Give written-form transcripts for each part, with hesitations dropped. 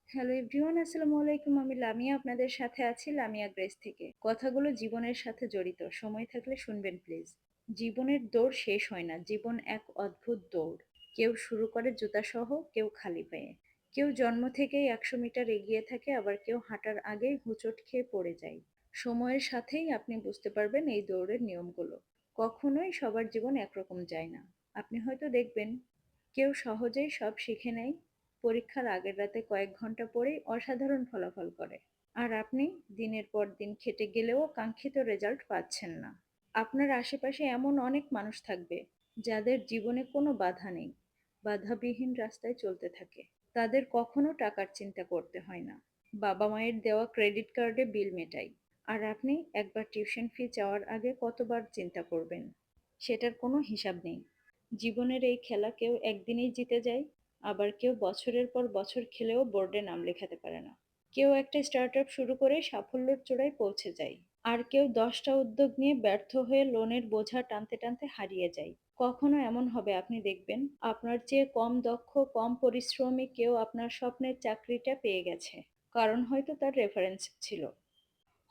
Hello everyone, আসসালামু আলাইকুম। আমি লামিয়া আপনাদের সাথে আছি, লামিয়া গ্রেস থেকে। কথাগুলো জীবনের সাথে জড়িত, সময় থাকলে শুনবেন প্লিজ। জীবনের দৌড় শেষ হয় না, জীবন এক অদ্ভুত দৌড়। কেউ শুরু করে জুতাসহ, কেউ খালি পায়ে। কেউ জন্ম থেকেই 100 মিটার এগিয়ে থাকে, আবার কেউ হাঁটার আগেই হোঁচট খেয়ে পড়ে যায়। সময়ের সাথেই আপনি বুঝতে পারবেন এই দৌড়ের নিয়মগুলো। কখনোই সবার জীবন একরকম যায় না। আপনি হয়তো দেখবেন কেউ সহজেই সব শিখে নেয়, পরীক্ষার আগের রাতে কয়েক ঘন্টা পড়েই অসাধারণ ফলাফল করে। আর আপনি দিনের পর দিন খেটে গেলেও কাঙ্ক্ষিত রেজাল্ট পাচ্ছেন না। আপনার আশেপাশে এমন অনেক মানুষ থাকবে যাদের জীবনে কোনো বাধা নেই, বাধাবিহীন রাস্তায় চলতে থাকে। তাদের কখনো টাকার চিন্তা করতে হয় না, বাবা মায়ের দেওয়া ক্রেডিট কার্ডে বিল মেটাই। আর আপনি একবার টিউশন ফি চাওয়ার আগে কতবার চিন্তা করবেন, সেটার কোনো হিসাব নেই। জীবনের এই খেলা কেউ একদিনেই জিতে যায়, আবার কেউ বছরের পর বছর খেলেও বোর্ডে নাম লেখাতে পারে না। কেউ একটা স্টার্টআপ শুরু করে সাফল্যের চূড়ায় পৌঁছে যায়, আর কেউ 10টা উদ্যোগ নিয়ে ব্যর্থ হয়ে লোনের বোঝা টানতে টানতে হারিয়ে যায়। কখনো এমন হবে আপনি দেখবেন আপনার চেয়ে কম দক্ষ, কম পরিশ্রমী কেউ আপনার স্বপ্নের চাকরিটা পেয়ে গেছে। কারণ হয়তো তার রেফারেন্স ছিল,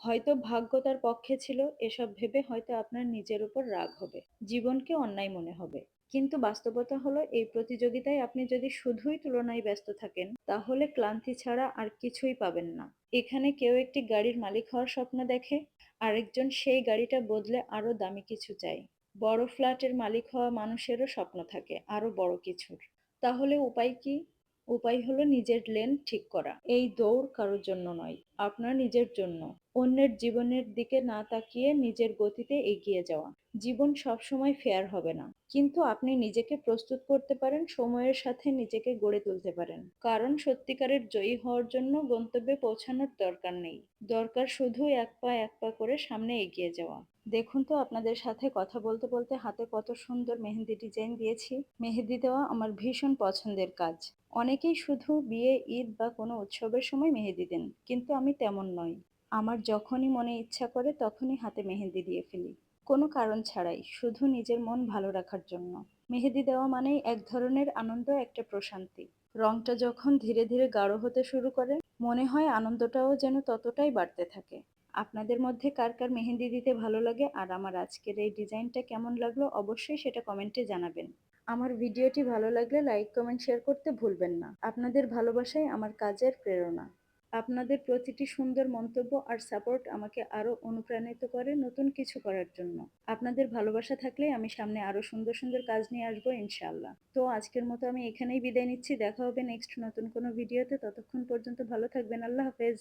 হয়তো ভাগ্য তার পক্ষে ছিল। এসব ভেবে হয়তো আপনার নিজের উপর রাগ হবে, জীবনকে অন্যায় মনে হবে। কিন্তু বাস্তবতা হলো, এই প্রতিযোগিতায় আপনি যদি শুধুই তুলনায় ব্যস্ত থাকেন, তাহলে ক্লান্তি ছাড়া আর কিছুই পাবেন না। এখানে কেউ একটি গাড়ির মালিক হওয়ার স্বপ্ন দেখে, আরেকজন সেই গাড়িটা বদলে আরো দামি কিছু চায়। বড় ফ্ল্যাটের মালিক হওয়া মানুষেরও স্বপ্ন থাকে আরো বড় কিছুর। তাহলে উপায় কি? উপায় হলো নিজের লেন ঠিক করা। এই দৌড় কারোর জন্য নয়, আপনার নিজের জন্য। অন্যের জীবনের দিকে না তাকিয়ে নিজের গতিতে এগিয়ে যাওয়া। জীবন সবসময় ফেয়ার হবে না, কিন্তু আপনি নিজেকে প্রস্তুত করতে পারেন, সময়ের সাথে নিজেকে গড়ে তুলতে পারেন। কারণ সত্যিকারের জয়ী হওয়ার জন্য গন্তব্যে পৌঁছানোর দরকার নেই, দরকার শুধু এক পা করে সামনে এগিয়ে যাওয়া। দেখুন তো, আপনাদের সাথে কথা বলতে বলতে হাতে কত সুন্দর মেহেদি ডিজাইন দিয়েছি। মেহেদি দেওয়া আমার ভীষণ পছন্দের কাজ। অনেকেই শুধু বিয়ে, ঈদ বা কোনো উৎসবের সময় মেহেদি দেন, কিন্তু আমি তেমন নই। আমার যখনই মনে ইচ্ছা করে তখনই হাতে মেহেদি দিয়ে ফেলি, কোনো কারণ ছাড়াই, শুধু নিজের মন ভালো রাখার জন্য। মেহেদি দেওয়া মানেই এক ধরনের আনন্দ, একটা প্রশান্তি। রংটা যখন ধীরে ধীরে গাঢ় হতে শুরু করে, মনে হয় আনন্দটাও যেন ততটাই বাড়তে থাকে। আপনাদের মধ্যে কার কার মেহেদি দিতে ভালো লাগে, আর আমার আজকের এই ডিজাইনটা কেমন লাগলো অবশ্যই সেটা কমেন্টে জানাবেন। আমার ভিডিওটি ভালো লাগলে লাইক, কমেন্ট, শেয়ার করতে ভুলবেন না। আপনাদের ভালোবাসাই আমার কাজের প্রেরণা। আপনাদের প্রতিটি সুন্দর মন্তব্য আর সাপোর্ট আমাকে আরো অনুপ্রাণিত করে নতুন কিছু করার জন্য। আপনাদের ভালোবাসা থাকলেই আমি সামনে আরো সুন্দর সুন্দর কাজ নিয়ে আসবো ইনশাআল্লাহ। তো আজকের মতো আমি এখানেই বিদায় নিচ্ছি, দেখা হবে নেক্সট নতুন কোনো ভিডিওতে। ততক্ষণ পর্যন্ত ভালো থাকবেন, আল্লাহ হাফেজ।